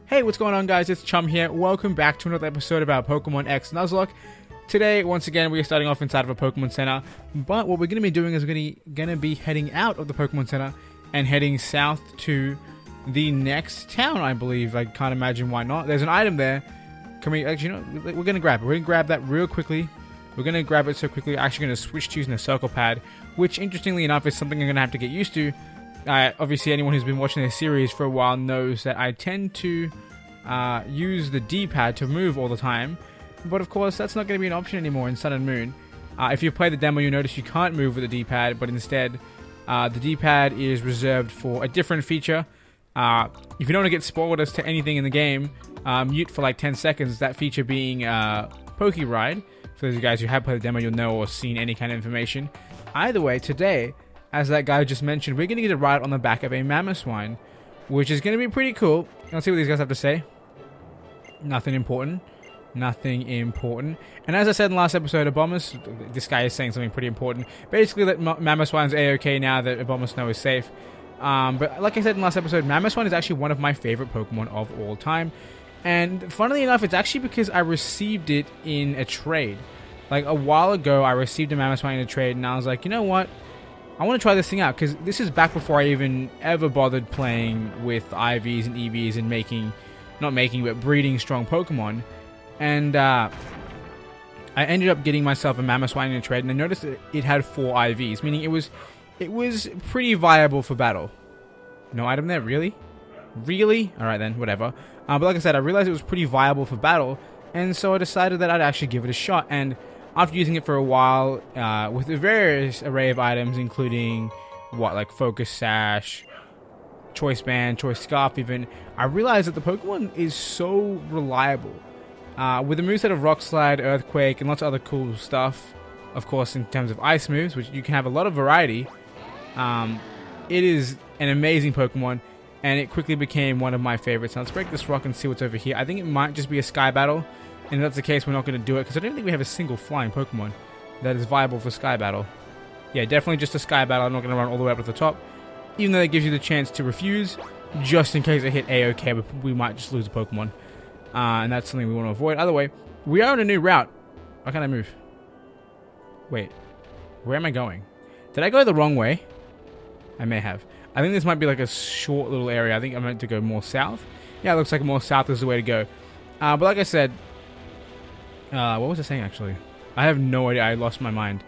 Hey, what's going on, guys? It's Chum here. Welcome back to another episode about Pokemon X Nuzlocke. Today, once again, we are starting off inside of a Pokemon Center, but what we're going to be doing is we're going to be heading out of the Pokemon Center and heading south to the next town, I believe. I can't imagine why not. There's an item there. Can we actually, we're going to grab it. We're going to grab that real quickly. We're going to grab it so quickly. I'm actually going to switch to using the circle pad, which, interestingly enough, is something I'm going to have to get used to. Obviously, anyone who's been watching this series for a while knows that I tend to use the D-pad to move all the time. But of course, that's not going to be an option anymore in Sun and Moon. If you play the demo, you'll notice you can't move with the D-pad, but instead, the D-pad is reserved for a different feature. If you don't want to get spoiled as to anything in the game, mute for like 10 seconds, that feature being Poke Ride. For those of you guys who have played the demo, you'll know or seen any kind of information. Either way, today, as that guy just mentioned, we're going to get a ride on the back of a Mamoswine, which is going to be pretty cool. Let's see what these guys have to say. Nothing important. Nothing important. And as I said in the last episode, Abomus, this guy is saying something pretty important. Basically, that Mamoswine's A-OK now that Abomus Snow is safe. But like I said in the last episode, Mamoswine is actually one of my favorite Pokemon of all time. And funnily enough, it's actually because I received it in a trade. Like a while ago, I received a Mamoswine in a trade, and I was like, you know what? I want to try this thing out, because this is back before I even ever bothered playing with IVs and EVs and but breeding strong Pokemon. And I ended up getting myself a Mamoswine in a trade, and I noticed that it had 4 IVs, meaning it was pretty viable for battle. No item there, really? Really? Alright then, whatever. But like I said, I realized it was pretty viable for battle, and so I decided that I'd actually give it a shot. And after using it for a while, with a various array of items, including, like Focus Sash, Choice Band, Choice Scarf even, I realized that the Pokemon is so reliable. With the moveset of Rock Slide, Earthquake, and lots of other cool stuff, of course, in terms of ice moves, which you can have a lot of variety, it is an amazing Pokemon, and it quickly became one of my favorites. Now let's break this rock and see what's over here. I think it might just be a Sky Battle. And if that's the case, we're not going to do it, because I don't think we have a single flying Pokemon that is viable for Sky Battle. Yeah, definitely just a Sky Battle. I'm not going to run all the way up to the top, even though that gives you the chance to refuse, just in case I hit A-OK, but we might just lose a Pokemon. And that's something we want to avoid. Either way, we are on a new route. Why can't I move? Wait, where am I going? Did I go the wrong way? I may have. I think this might be like a short little area. I think I'm meant to go more south. Yeah, it looks like more south is the way to go. But like I said, what was I saying actually? I have no idea. I lost my mind.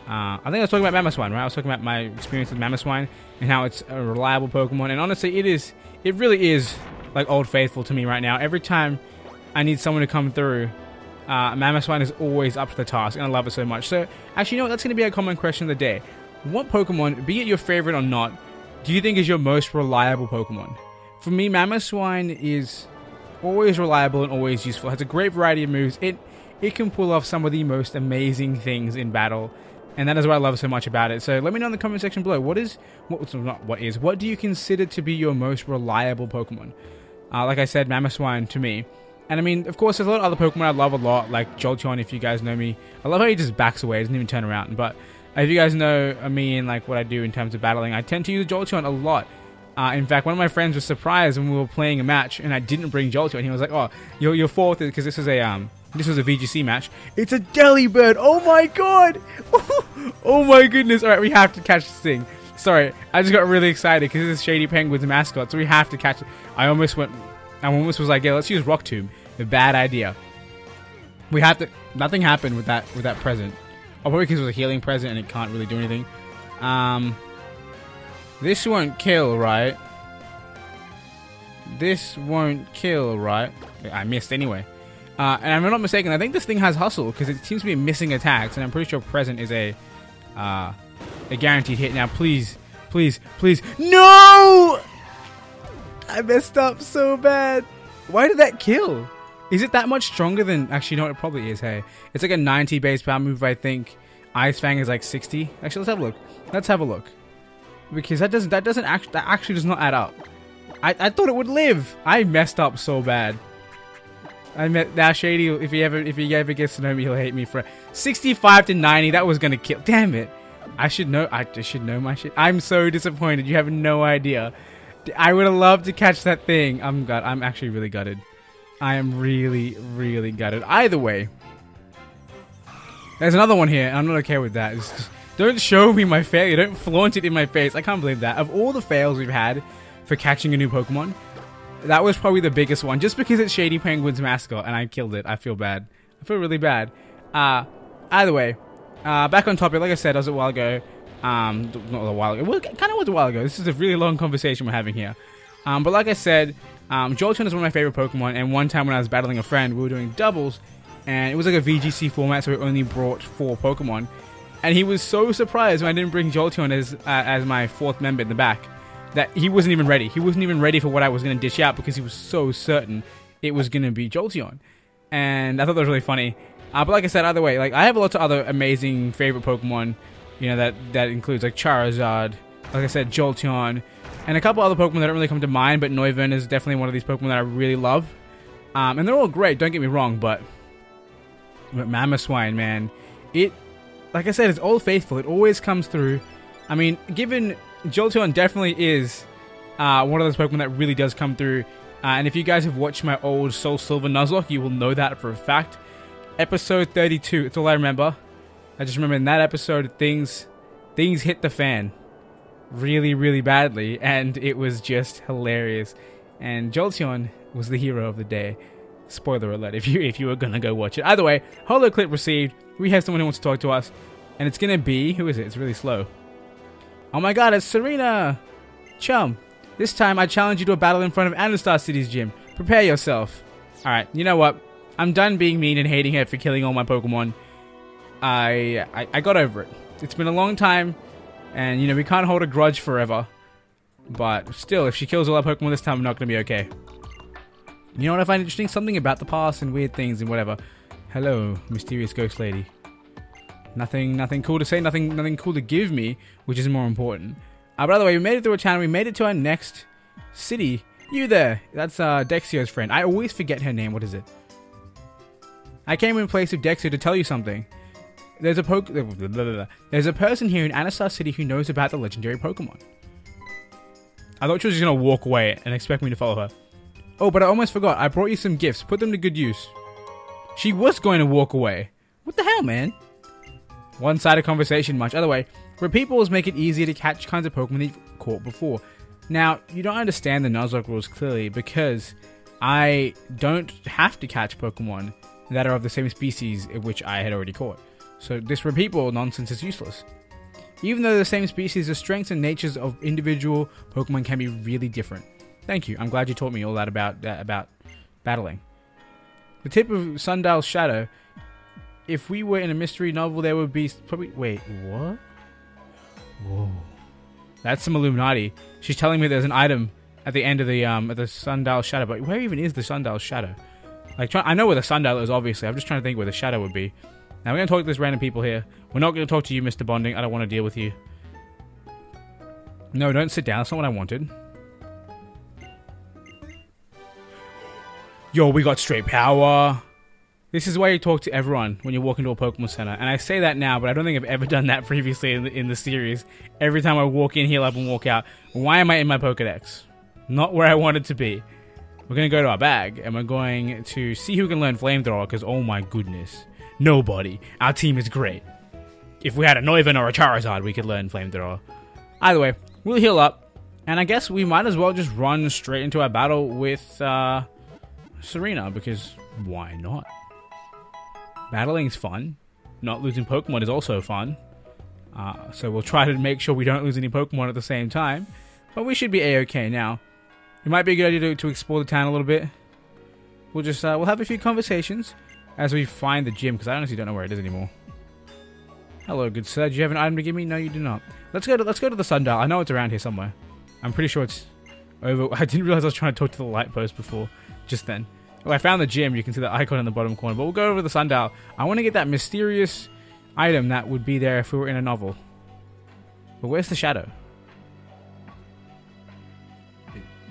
I think I was talking about Mamoswine, right? I was talking about my experience with Mamoswine and how it's a reliable Pokemon. And honestly, it really is like Old Faithful to me right now. Every time I need someone to come through, Mamoswine is always up to the task, and I love it so much. So actually, you know what? That's going to be a common question of the day. What Pokemon, be it your favorite or not, do you think is your most reliable Pokemon? For me, Mamoswine is always reliable and always useful. It has a great variety of moves. It can pull off some of the most amazing things in battle, and that is what I love so much about it. So let me know in the comment section below, what do you consider to be your most reliable Pokemon? Like I said, Mamoswine to me. And I mean, of course, there's a lot of other Pokemon I love a lot, like Jolteon, if you guys know me. I love how he just backs away, doesn't even turn around. But if you guys know me and like what I do in terms of battling, I tend to use Jolteon a lot. In fact, one of my friends was surprised when we were playing a match and I didn't bring Jolteon. He was like, "Oh, you're fourth because this was a VGC match. It's a Delibird. Oh my god! Oh my goodness! All right, we have to catch this thing. Sorry, I just got really excited because this is Shady Penguin's mascot, so we have to catch it. I almost was like, yeah, let's use Rock Tomb. A bad idea. We have to. Nothing happened with that present. Oh, probably because it was a healing present and it can't really do anything. This won't kill, right? This won't kill, right? I missed anyway. And I'm not mistaken, I think this thing has Hustle, because it seems to be missing attacks, and I'm pretty sure Present is a guaranteed hit. Now, please, please, please. No! I messed up so bad. Why did that kill? Is it that much stronger than... Actually, no, it probably is, hey. It's like a 90 base power move, I think. Ice Fang is like 60. Actually, let's have a look. Let's have a look. Because that actually does not add up. I thought it would live. I messed up so bad. Now Shady, if he ever gets to know me, he'll hate me for 65 to 90. That was gonna kill. Damn it! I should know. I should know my shit. I'm so disappointed. You have no idea. I would have loved to catch that thing. I'm actually really gutted. I am really, really gutted. Either way, there's another one here, and I'm not okay with that. Just, don't show me my failure. Don't flaunt it in my face. I can't believe that. Of all the fails we've had for catching a new Pokemon, that was probably the biggest one. Just because it's Shady Penguin's mascot, and I killed it. I feel bad. I feel really bad. Either way, back on topic. Like I said, that was a while ago. Not a while ago. Well, it kind of was a while ago. This is a really long conversation we're having here. But like I said, Jolteon is one of my favorite Pokemon, and one time when I was battling a friend, we were doing doubles, and it was like a VGC format, so we only brought 4 Pokemon. And he was so surprised when I didn't bring Jolteon as my 4th member in the back, that he wasn't even ready. He wasn't even ready for what I was going to dish out, because he was so certain it was going to be Jolteon. And I thought that was really funny. But like I said, either way, like I have lots of other amazing favorite Pokemon. You know, that includes like Charizard, like I said, Jolteon, and a couple other Pokemon that don't really come to mind, but Noivern is definitely one of these Pokemon that I really love. And they're all great, don't get me wrong, but Mamoswine, man, like I said, it's Old Faithful. It always comes through. I mean, given Jolteon definitely is one of those Pokemon that really does come through. And if you guys have watched my old Soul Silver Nuzlocke, you will know that for a fact. Episode 32, it's all I remember. I just remember in that episode, things hit the fan really, really badly, and it was just hilarious. And Jolteon was the hero of the day. Spoiler alert, if you were gonna go watch it. Either way, holo clip received. We have someone who wants to talk to us, and it's gonna be, who is it? It's really slow. Oh my god, it's Serena! Chum, this time I challenge you to a battle in front of Anistar City's gym. Prepare yourself. Alright, you know what? I'm done being mean and hating her for killing all my Pokemon. I got over it. It's been a long time, and you know, we can't hold a grudge forever. But still, if she kills all our Pokemon this time, I'm not going to be okay. You know what I find interesting? Something about the past and weird things and whatever. Hello, mysterious ghost lady. Nothing cool to say, nothing cool to give me, which is more important. But by the way, we made it through a town, we made it to our next city. You there, that's Dexio's friend. I always forget her name, what is it? I came in place of Dexio to tell you something. There's a person here in Anistar City who knows about the legendary Pokemon. I thought she was just going to walk away and expect me to follow her. Oh, but I almost forgot. I brought you some gifts. Put them to good use. She was going to walk away. What the hell, man? One-sided conversation much. Other way, repeatables make it easier to catch kinds of Pokemon you've caught before. Now, you don't understand the Nuzlocke rules clearly because I don't have to catch Pokemon that are of the same species which I had already caught. So this repeatable nonsense is useless. Even though the same species, the strengths and natures of individual Pokemon can be really different. Thank you. I'm glad you taught me all that about battling. The tip of Sundial's shadow. If we were in a mystery novel, there would be probably... Wait, what? Whoa. That's some Illuminati. She's telling me there's an item at the end of the Sundial shadow. But where even is the Sundial shadow? Like, I know where the Sundial is, obviously. I'm just trying to think where the shadow would be. Now, we're going to talk to this random people here. We're not going to talk to you, Mr. Bonding. I don't want to deal with you. No, don't sit down. That's not what I wanted. Yo, we got straight power. This is why you talk to everyone when you walk into a Pokemon Center. And I say that now, but I don't think I've ever done that previously in the series. Every time I walk in, heal up, and walk out. Why am I in my Pokedex? Not where I wanted to be. We're going to go to our bag, and we're going to see who can learn Flamethrower, because oh my goodness. Nobody. Our team is great. If we had a Noivern or a Charizard, we could learn Flamethrower. Either way, we'll heal up, and I guess we might as well just run straight into our battle with Serena, because why not? Battling's fun. Not losing Pokemon is also fun. So we'll try to make sure we don't lose any Pokemon at the same time, but we should be a-okay now. It might be a good idea to explore the town a little bit. We'll just we'll have a few conversations as we find the gym, because I honestly don't know where it is anymore. Hello, good sir. Do you have an item to give me? No, you do not. Let's go to the Sundial. I know it's around here somewhere. I'm pretty sure it's over. I didn't realize I was trying to talk to the light post before, just then. Oh, I found the gym. You can see the icon in the bottom corner. But we'll go over to the Sundial. I want to get that mysterious item that would be there if we were in a novel. But where's the shadow?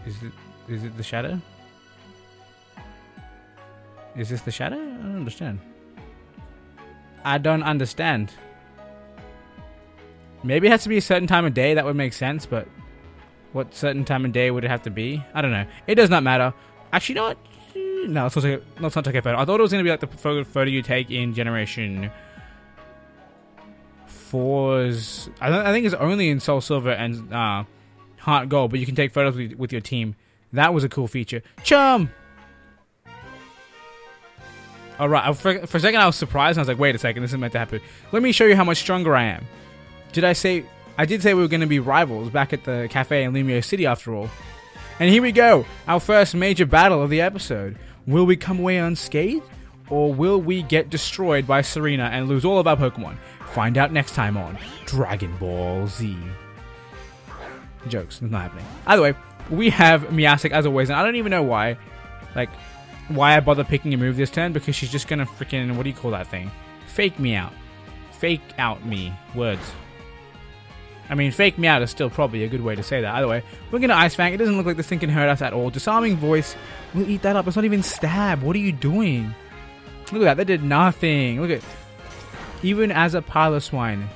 Is it the shadow? Is this the shadow? I don't understand. I don't understand. Maybe it has to be a certain time of day. That would make sense, but What certain time of day would it have to be? I don't know. It does not matter. Actually, you know what? No, let's not take a photo. I thought it was going to be like the photo you take in Generation 4's... I think it's only in Soul Silver and Heart Gold, but you can take photos with your team. That was a cool feature. Chum! Alright, for a second I was surprised, and I was like, wait a second, this is meant to happen. Let me show you how much stronger I am. I did say we were going to be rivals back at the cafe in Lumio City after all. And here we go, our first major battle of the episode. Will we come away unscathed? Or will we get destroyed by Serena and lose all of our Pokemon? Find out next time on Dragon Ball Z. Jokes, it's not happening. Either way, we have Miastic as always, and I don't even know why. Like, why I bother picking a move this turn, because she's just gonna freaking, what do you call that thing? Fake me out. Fake out me. Words. I mean, fake me out is still probably a good way to say that. Either way, we're gonna Ice Fang. It doesn't look like this thing can hurt us at all. Disarming Voice will eat that up. It's not even stab. What are you doing? Look at that. That did nothing. Look at... Even as a pile of swine,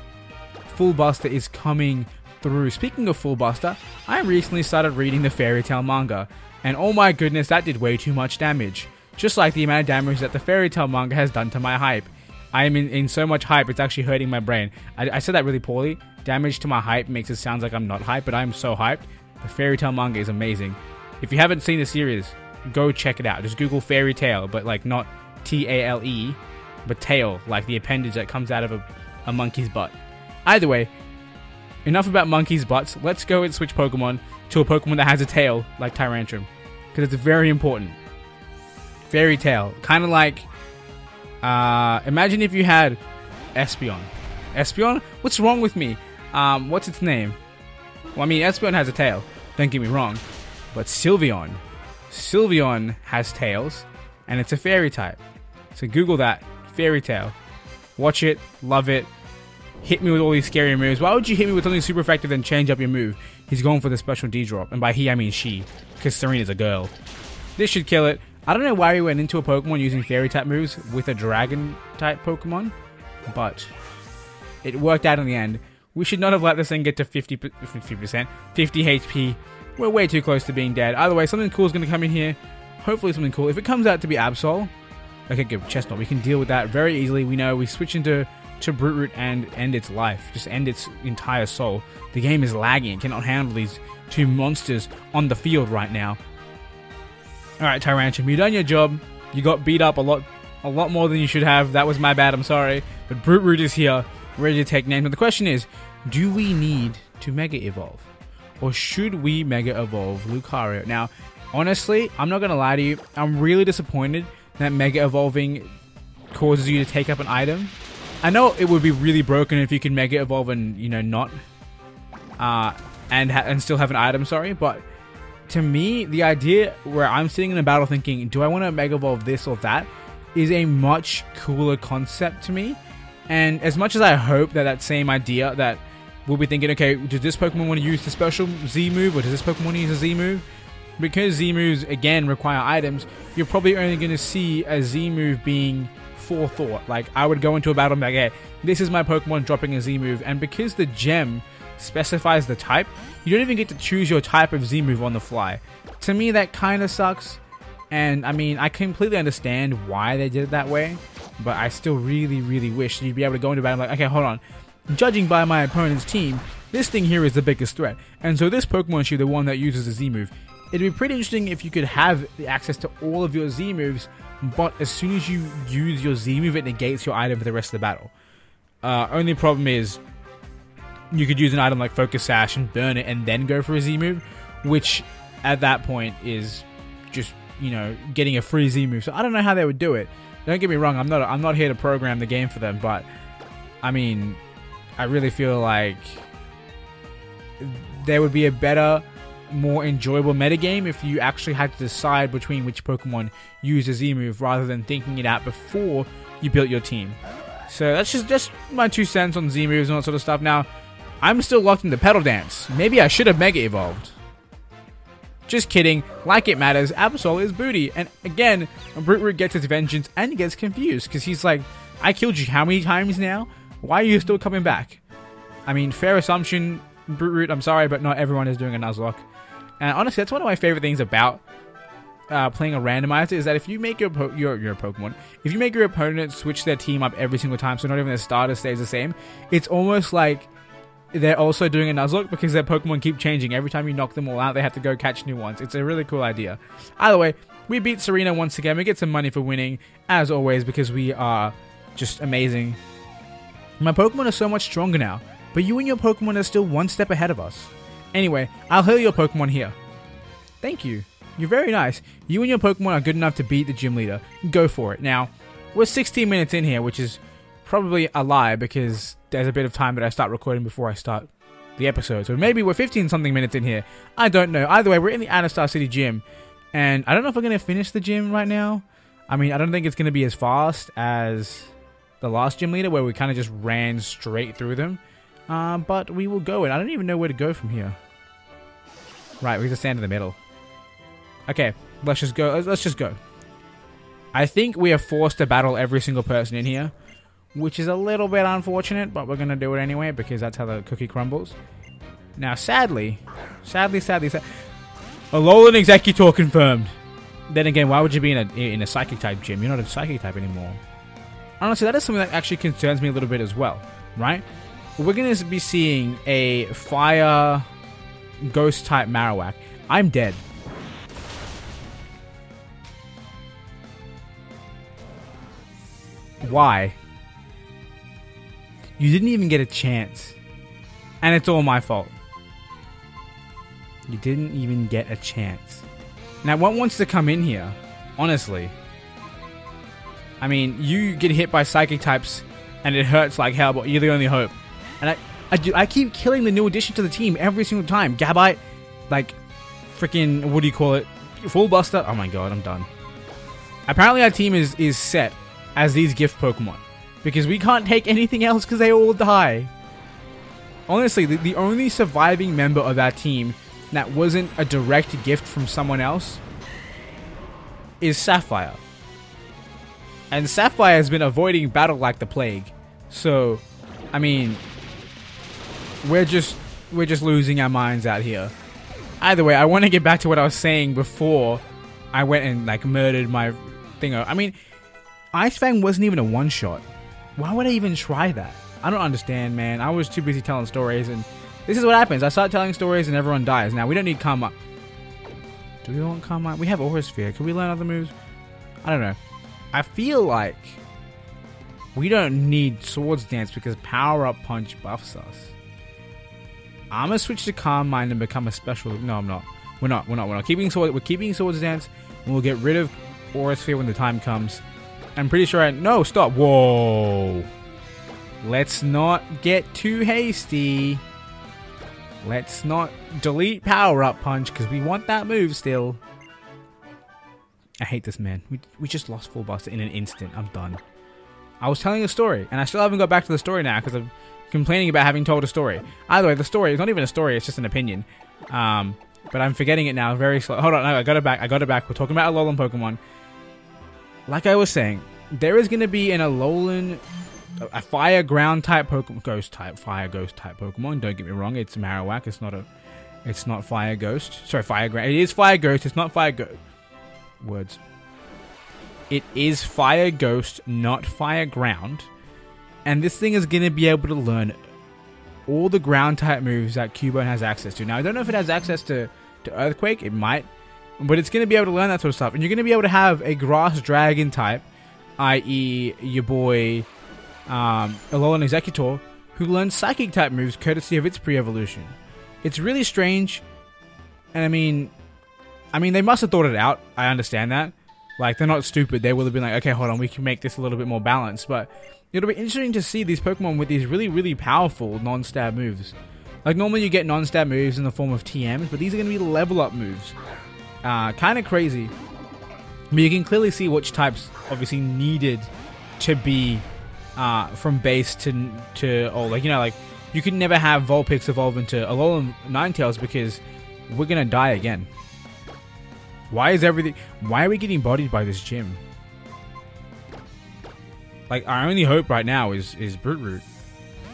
Full Buster is coming through. Speaking of Full Buster, I recently started reading the Fairy Tail manga. And oh my goodness, that did way too much damage. Just like the amount of damage that the Fairy Tail manga has done to my hype. I am in so much hype, it's actually hurting my brain. I said that really poorly. Damage to my hype makes it sound like I'm not hyped, but I'm so hyped. The Fairy Tail manga is amazing. If you haven't seen the series, go check it out. Just Google Fairy Tail, but like not T-A-L-E, but tail, like the appendage that comes out of a monkey's butt. Either way, enough about monkeys' butts. Let's go and switch Pokemon to a Pokemon that has a tail, like Tyrantrum. Because it's very important. Fairy Tail. Kind of like... imagine if you had Espeon. Espeon? What's wrong with me? What's its name? Well, I mean, Espeon has a tail. Don't get me wrong. But Sylveon. Sylveon has tails. And it's a fairy type. So Google that. Fairy Tail. Watch it. Love it. Hit me with all these scary moves. Why would you hit me with something super effective and change up your move? He's going for the special D-drop. And by he, I mean she. Because Serena's a girl. This should kill it. I don't know why we went into a Pokemon using fairy type moves with a dragon type Pokemon. But it worked out in the end. We should not have let this thing get to 50%, 50 HP. We're way too close to being dead. Either way, something cool is going to come in here. Hopefully something cool. If it comes out to be Absol, okay, good. Chestnut. We can deal with that very easily. We know we switch into Brute Root and end its life. Just end its entire soul. The game is lagging. It cannot handle these two monsters on the field right now. Alright, Tyrantrum, you done your job. You got beat up a lot more than you should have. That was my bad, I'm sorry. But Brute Root is here, ready to take names. But the question is, do we need to Mega Evolve? Or should we Mega Evolve Lucario? Now, honestly, I'm not going to lie to you. I'm really disappointed that Mega Evolving causes you to take up an item. I know it would be really broken if you could Mega Evolve and, you know, not... and still have an item, sorry. But to me, the idea where I'm sitting in a battle thinking, do I want to Mega Evolve this or that, is a much cooler concept to me. And as much as I hope that that same idea that we'll be thinking, okay, does this Pokemon want to use the special Z move, or does this Pokemon want to use a Z move? Because Z moves, again, require items, you're probably only going to see a Z move being forethought. Like, I would go into a battle and be like, hey, this is my Pokemon dropping a Z move, and because the gem specifies the type, you don't even get to choose your type of Z move on the fly. To me, that kind of sucks. And I mean, I completely understand why they did it that way, but I still really, really wish you'd be able to go into battle like, okay, hold on. Judging by my opponent's team, this thing here is the biggest threat, and so this Pokemon should be the one that uses the Z move. It'd be pretty interesting if you could have the access to all of your Z moves, but as soon as you use your Z move, it negates your item for the rest of the battle. Only problem is, you could use an item like Focus Sash and burn it and then go for a Z move, which at that point is just, you know, getting a free Z move. So I don't know how they would do it. Don't get me wrong, I'm not here to program the game for them, but I mean, I really feel like there would be a better, more enjoyable metagame if you actually had to decide between which Pokemon use a Z move rather than thinking it out before you built your team. So that's just my 2 cents on Z moves and all that sort of stuff. Now, I'm still locked into Petal Dance. Maybe I should have Mega Evolved. Just kidding. Like it matters. Absol is booty. And again, Brute Root gets his vengeance and he gets confused because he's like, I killed you how many times now? Why are you still coming back? I mean, fair assumption, Brute Root, I'm sorry, but not everyone is doing a Nuzlocke. And honestly, that's one of my favorite things about playing a randomizer, is that if you make your Pokemon, if you make your opponent switch their team up every single time, so not even the starter stays the same, it's almost like they're also doing a Nuzlocke, because their Pokemon keep changing. Every time you knock them all out, they have to go catch new ones. It's a really cool idea. Either way, we beat Serena once again. We get some money for winning, as always, because we are just amazing. My Pokemon are so much stronger now, but you and your Pokemon are still one step ahead of us. Anyway, I'll heal your Pokemon here. Thank you. You're very nice. You and your Pokemon are good enough to beat the gym leader. Go for it. Now, we're 16 minutes in here, which is probably a lie, because there's a bit of time that I start recording before I start the episode. So maybe we're 15-something minutes in here. I don't know. Either way, we're in the Anistar City gym, and I don't know if we're going to finish the gym right now. I mean, I don't think it's going to be as fast as the last gym leader, where we kind of just ran straight through them. But we will go, and I don't even know where to go from here. Right, we just stand in the middle. Okay, let's just go. Let's just go. I think we are forced to battle every single person in here, which is a little bit unfortunate, but we're going to do it anyway, because that's how the cookie crumbles. Now, sadly, Alolan Executor confirmed. Then again, why would you be in a Psychic type gym? You're not a Psychic type anymore. Honestly, that is something that actually concerns me a little bit as well, right? We're going to be seeing a Fire Ghost type Marowak. I'm dead. Why? You didn't even get a chance. And it's all my fault. You didn't even get a chance. Now, what wants to come in here? Honestly. I mean, you get hit by Psychic types and it hurts like hell, but you're the only hope. And I keep killing the new addition to the team every single time. Gabite, like, freaking, what do you call it? Full Buster. Oh my god, I'm done. Apparently our team is set as these gift Pokemon, because we can't take anything else because they all die. Honestly, the only surviving member of our team that wasn't a direct gift from someone else is Sapphire. And Sapphire has been avoiding battle like the plague. So, I mean, we're just losing our minds out here. Either way, I want to get back to what I was saying before I went and like murdered my thingo. I mean, Ice Fang wasn't even a one-shot. Why would I even try that? I don't understand, man. I was too busy telling stories, and this is what happens. I start telling stories and everyone dies. Now, we don't need Karma. Do we want Karma? We have Aura Sphere. Can we learn other moves? I don't know. I feel like we don't need Swords Dance because Power Up Punch buffs us. I'm gonna switch to Calm Mind and become a special. No, I'm not. We're not. We're keeping Swords Dance, and we'll get rid of Aura Sphere when the time comes. I'm pretty sure no, stop. Whoa. Let's not get too hasty. Let's not delete Power Up Punch because we want that move still. I hate this, man. We just lost Full Buster in an instant. I'm done. I was telling a story, and I still haven't got back to the story now because I'm complaining about having told a story. Either way, the story is not even a story, it's just an opinion. But I'm forgetting it now very slowly. Hold on, no, I got it back. We're talking about Alolan Pokemon. Like I was saying, there is going to be an Alolan, a Fire Ground type Pokemon, Fire Ghost type Pokemon. Don't get me wrong, it's Marowak. It's not Fire Ghost. Sorry, Fire Ground. It is Fire Ghost. It's not Fire Ghost. Words. It is Fire Ghost, not Fire Ground. And this thing is going to be able to learn all the ground type moves that Cubone has access to. Now, I don't know if it has access to Earthquake. It might. But it's going to be able to learn that sort of stuff. And you're going to be able to have a Grass Dragon type, i.e. your boy Alolan Executor, who learns Psychic type moves courtesy of its pre-evolution. It's really strange. And I mean, they must have thought it out. I understand that. Like, they're not stupid. They will have been like, okay, hold on, we can make this a little bit more balanced. But it'll be interesting to see these Pokemon with these really, really powerful non-stab moves. Like, normally you get non-stab moves in the form of TMs, but these are going to be level up moves. Kind of crazy. But you can clearly see which types obviously needed to be from base to old. Like, you know, like, you could never have Vulpix evolve into Alolan Ninetales because we're going to die again. Why are we getting bodied by this gym? Like, our only hope right now is Brute Root.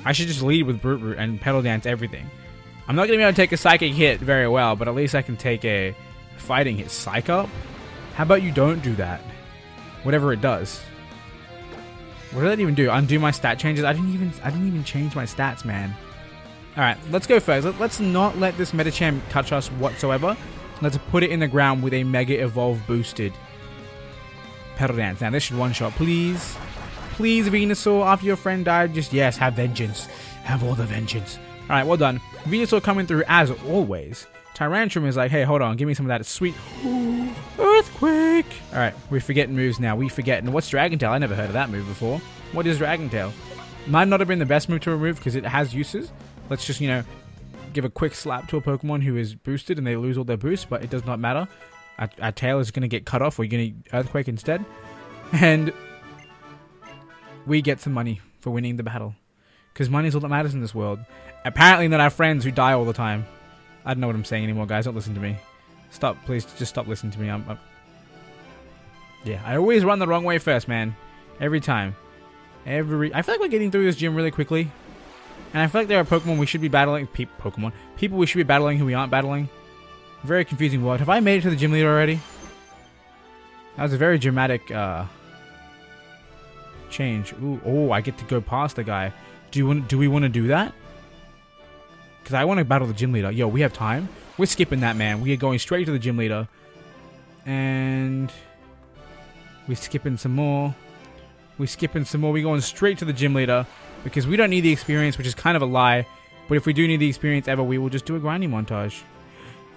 I should just lead with Brute Root and Petal Dance everything. I'm not going to be able to take a psychic hit very well, but at least I can take a fighting hit. Psych up? How about you don't do that? Whatever it does. What did that even do? Undo my stat changes? I didn't even change my stats, man. Alright, let's go first. Let's not let this Metachamp touch us whatsoever. Let's put it in the ground with a Mega Evolve boosted Petal Dance. Now, this should one-shot. Please. Please, Venusaur, after your friend died, just, yes, have vengeance. Have all the vengeance. Alright, well done. Venusaur coming through as always. Tyrantrum is like, hey, hold on, give me some of that sweet Earthquake. Alright, we're forgetting moves now. We forgetting. What's Dragon Tail? I never heard of that move before. What is Dragon Tail? Might not have been the best move to remove because it has uses. Let's just, you know, give a quick slap to a Pokemon who is boosted and they lose all their boosts, but it does not matter. Our tail is going to get cut off. We're going to Earthquake instead. And we get some money for winning the battle. Because money is all that matters in this world. Apparently not our friends who die all the time. I don't know what I'm saying anymore, guys. Don't listen to me. Stop, please. Just stop listening to me. Yeah, I always run the wrong way first, man. Every time. I feel like we're getting through this gym really quickly. And I feel like there are Pokemon we should be battling. People we should be battling who we aren't battling. Very confusing world. Have I made it to the gym leader already? That was a very dramatic change. Ooh, oh, I get to go past the guy. Do we want to do that? Because I want to battle the gym leader. Yo, we have time. We're skipping that, man. We are going straight to the gym leader. And we're skipping some more. We're skipping some more. We're going straight to the gym leader. Because we don't need the experience, which is kind of a lie. But if we do need the experience ever, we will just do a grinding montage.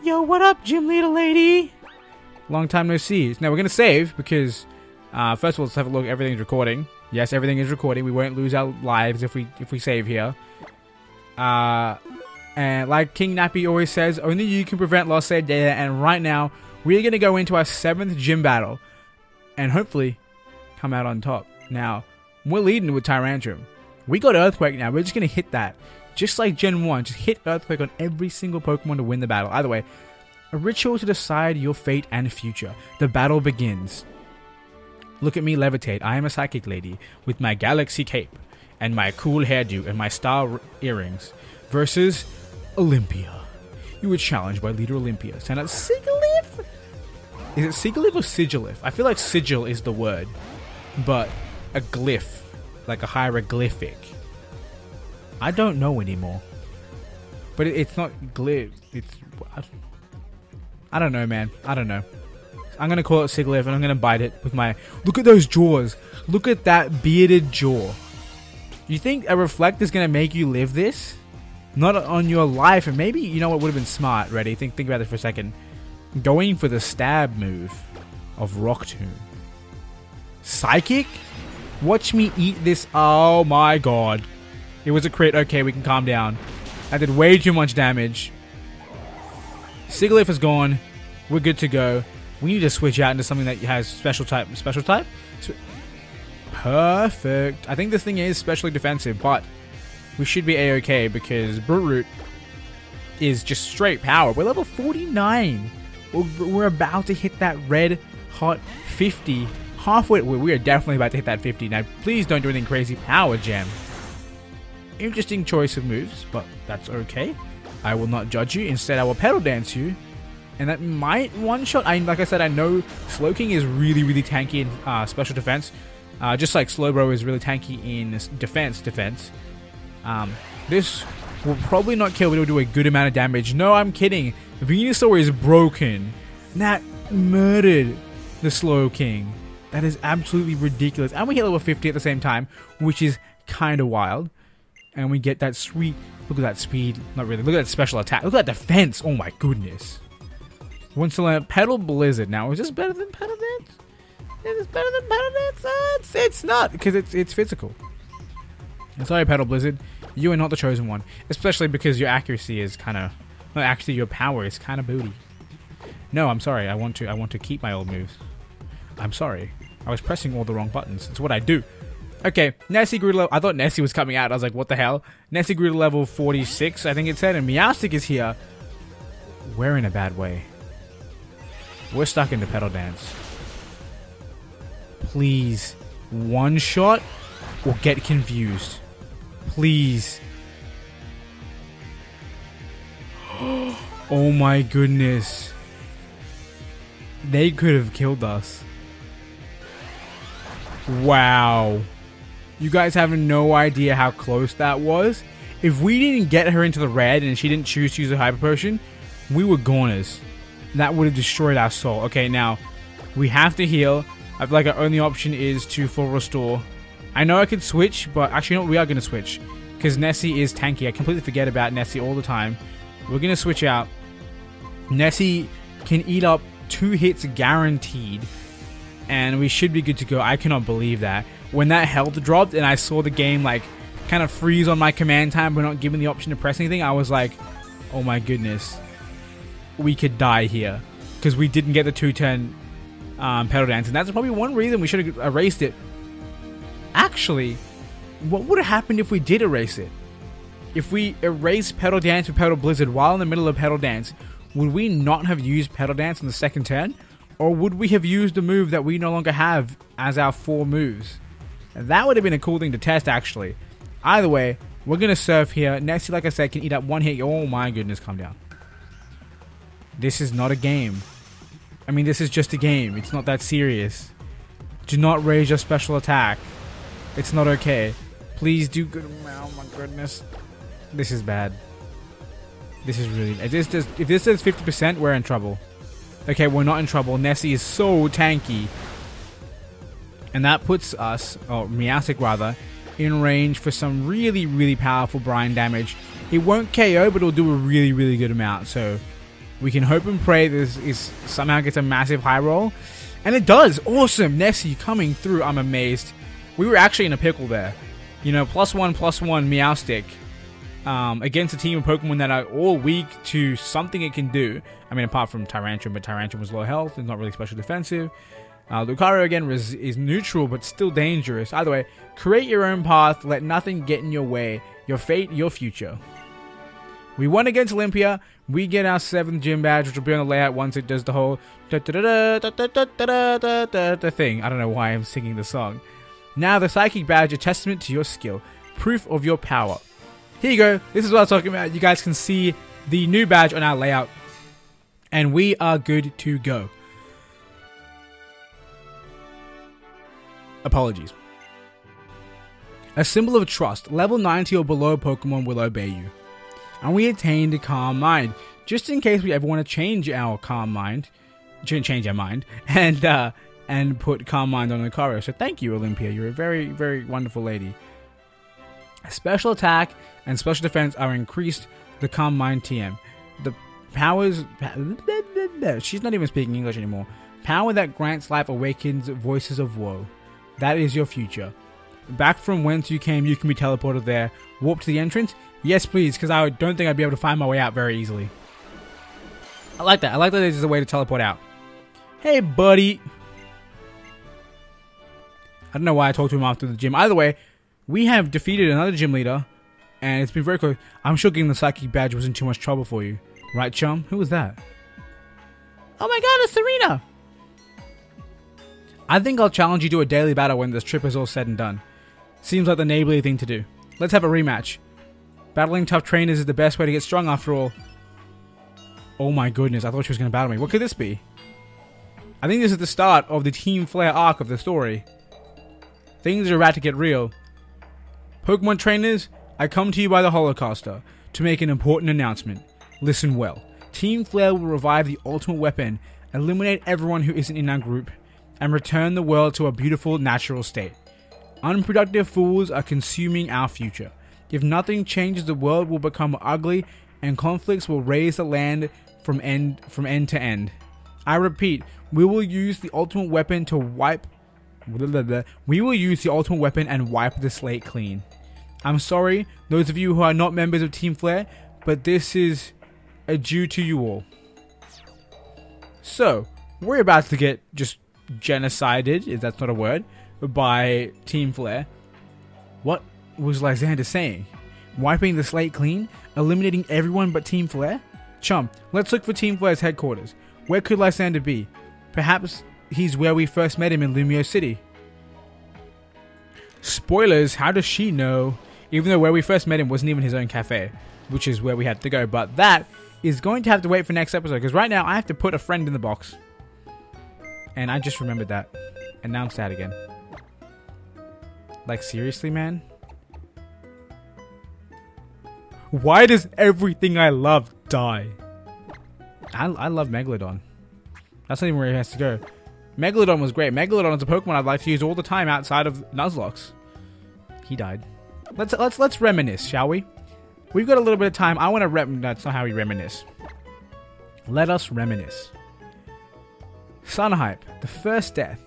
Yo, what up, gym leader lady? Long time no see. Now, we're going to save because, first of all, let's have a look. Everything's recording. Yes, everything is recording. We won't lose our lives if we save here. And like King Nappy always says, only you can prevent lost save data. And right now, we are going to go into our 7th gym battle. And hopefully, come out on top. Now, we're leading with Tyrantrum. We got Earthquake now. We're just going to hit that. Just like Gen 1. Just hit Earthquake on every single Pokemon to win the battle. Either way, a ritual to decide your fate and future. The battle begins. Look at me levitate. I am a psychic lady with my galaxy cape and my cool hairdo and my star earrings versus Olympia. You were challenged by leader Olympia. Send out Sigilyph? Is it Sigilyph or Sigilif? I feel like sigil is the word, but a glyph, like a hieroglyphic. I don't know anymore. But it's not glyph. It's... I don't know, man. I don't know. I'm going to call it Sigilyph and I'm going to bite it with my... Look at those jaws. Look at that bearded jaw. You think a Reflect is going to make you live this? Not on your life. And maybe, you know what would have been smart, ready? Think about this for a second. Going for the stab move of Rock Tomb. Psychic? Watch me eat this. Oh my god. It was a crit. Okay, we can calm down. I did way too much damage. Sigilyph is gone. We're good to go. We need to switch out into something that has special type. Special type? Perfect. I think this thing is specially defensive, but we should be A-okay because Brute is just straight power. We're level 49. We're about to hit that red hot 50. Halfway. We are definitely about to hit that 50. Now, please don't do anything crazy. Power Gem. Interesting choice of moves, but that's okay. I will not judge you. Instead, I will Petal Dance you. And that might one-shot. Like I said, I know Slowking is really, really tanky in special defense. Just like Slowbro is really tanky in defense. This will probably not kill, but it will do a good amount of damage. No, I'm kidding. Venusaur is broken. That murdered the Slowking. That is absolutely ridiculous. And we hit level 50 at the same time, which is kind of wild. And we get that sweet... Look at that speed. Not really. Look at that special attack. Look at that defense. Oh my goodness. Wants to learn Petal Blizzard. Now, is this better than Petal Dance? Is this better than Petal Dance? It's not, because it's physical. I'm sorry, Petal Blizzard. You are not the chosen one. Especially because your accuracy is kind of... No, actually, your power is kind of booty. No, I'm sorry. I want to keep my old moves. I'm sorry. I was pressing all the wrong buttons. It's what I do. Okay, Nessie grew to level... I thought Nessie was coming out. I was like, what the hell? Nessie grew to level 46, I think it said. And Meowstic is here. We're in a bad way. We're stuck into Petal Dance. Please. One shot or get confused. Please. Oh my goodness. They could have killed us. Wow. You guys have no idea how close that was. If we didn't get her into the red and she didn't choose to use a hyper potion, we were goners. That would have destroyed our soul. Okay, now we have to heal. I feel like our only option is to full restore. I know I could switch, but actually, no, we are going to switch. Because Nessie is tanky. I completely forget about Nessie all the time. We're going to switch out. Nessie can eat up 2 hits guaranteed. And we should be good to go. I cannot believe that. When that health dropped and I saw the game like kind of freeze on my command time, but not given the option to press anything, I was like, oh my goodness. We could die here. Because we didn't get the 2-turn pedal dance. And that's probably one reason we should have erased it. Actually, what would have happened if we did erase it? If we erased pedal dance with pedal blizzard while in the middle of pedal dance, would we not have used pedal dance on the second turn? Or would we have used a move that we no longer have as our 4 moves? That would have been a cool thing to test, actually. Either way, we're going to surf here. Nessie, like I said, can eat up 1 hit. Oh my goodness, calm down. This is not a game. I mean, this is just a game. It's not that serious. Do not raise your special attack. It's not okay. Please do good. Oh my goodness. This is bad. This is really... If this says 50%, we're in trouble. Okay, we're not in trouble. Nessie is so tanky. And that puts us, or Meowstic rather, in range for some really, really powerful brine damage. It won't KO, but it'll do a really, really good amount. So we can hope and pray this is somehow gets a massive high roll. And it does. Awesome. Nessie coming through. I'm amazed. We were actually in a pickle there. You know, +1/+1 Meowstic. Against a team of Pokemon that are all weak to something it can do. I mean, apart from Tyrantrum, but Tyrantrum was low health and not really special defensive. Lucario again is neutral, but still dangerous. Either way, create your own path. Let nothing get in your way. Your fate, your future. We won against Olympia. We get our 7th gym badge, which will be on the layout once it does the whole thing. I don't know why I'm singing the song. Now the Psychic badge, a testament to your skill. Proof of your power. Here you go. This is what I was talking about. You guys can see the new badge on our layout. And we are good to go. Apologies. A symbol of trust. Level 90 or below Pokemon will obey you. And we attained a Calm Mind. Just in case we ever want to change our Calm Mind. Change our mind. And put Calm Mind on Lucario. So thank you, Olympia. You're a very, very wonderful lady. Special attack and special defense are increased the Calm Mind TM. The powers... She's not even speaking English anymore. Power that grants life awakens voices of woe. That is your future. Back from whence you came, you can be teleported there. Warp to the entrance? Yes, please, because I don't think I'd be able to find my way out very easily. I like that. I like that there's a way to teleport out. Hey, buddy. I don't know why I talked to him after the gym. Either way, we have defeated another gym leader, and it's been very close. I'm sure getting the Psychic badge wasn't too much trouble for you. Right, chum? Who was that? Oh my god, it's Serena! I think I'll challenge you to a daily battle when this trip is all said and done. Seems like the neighborly thing to do. Let's have a rematch. Battling tough trainers is the best way to get strong after all. Oh my goodness, I thought she was going to battle me. What could this be? I think this is the start of the Team Flare arc of the story. Things are about to get real. Pokemon trainers, I come to you by the Holocauster to make an important announcement. Listen well. Team Flare will revive the ultimate weapon, eliminate everyone who isn't in our group, and return the world to a beautiful natural state. Unproductive fools are consuming our future. If nothing changes, the world will become ugly and conflicts will raise the land from end to end. I repeat, we will use the ultimate weapon to wipe... We will use the ultimate weapon and wipe the slate clean. I'm sorry, those of you who are not members of Team Flare, but this is due to you all. So, we're about to get just genocided, if that's not a word, by Team Flare. What was Lysander saying? Wiping the slate clean? Eliminating everyone but Team Flare? Chum, let's look for Team Flare's headquarters. Where could Lysander be? Perhaps he's where we first met him in Lumio City. Spoilers, how does she know? Even though where we first met him wasn't even his own cafe. which is where we have to go. But that is going to have to wait for next episode, because right now I have to put a friend in the box. And I just remembered that. And now I'm sad again. Like, seriously, man? Why does everything I love die? I love Megalodon. That's not even where he has to go. Megalodon was great. Megalodon is a Pokemon I'd like to use all the time outside of Nuzlocke. He died. Let's reminisce, shall we? We've got a little bit of time. I want to that's not how we reminisce. Let us reminisce. Sunhype, the first death.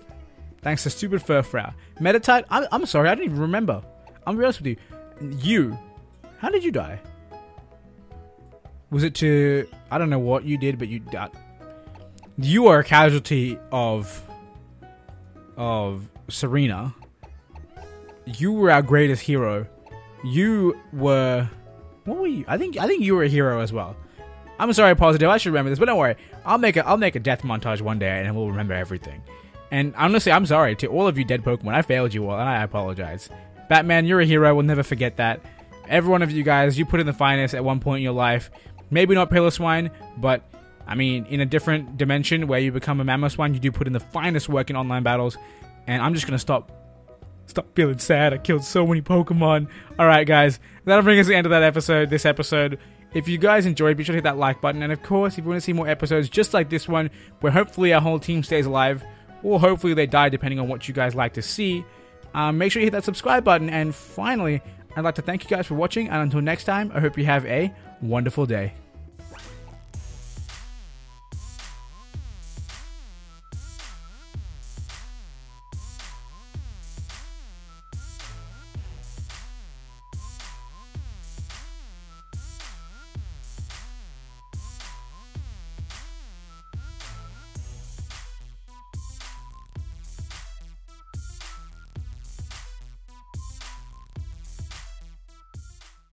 Thanks to stupid Furfrou. Meditite, I'm sorry, I don't even remember. I'm be honest with you. How did you die? Was it to... I don't know what you did, but you died. You are a casualty of Serena. You were our greatest hero. You were... What were you? I think you were a hero as well. I'm sorry, Positive. I should remember this, but don't worry. I'll make a death montage one day, and we'll remember everything. And honestly, I'm sorry to all of you dead Pokemon. I failed you all, and I apologize. Batman, you're a hero. We'll never forget that. Every one of you guys, you put in the finest at one point in your life. Maybe not Piloswine, but I mean, in a different dimension where you become a Mamoswine, you do put in the finest work in online battles. And I'm just gonna stop feeling sad. I killed so many Pokemon. Alright, guys, that'll bring us to the end of this episode. If you guys enjoyed, be sure to hit that like button. And of course, if you want to see more episodes just like this one, where hopefully our whole team stays alive, or hopefully they die, depending on what you guys like to see, make sure you hit that subscribe button. And finally, I'd like to thank you guys for watching, and until next time, I hope you have a wonderful day.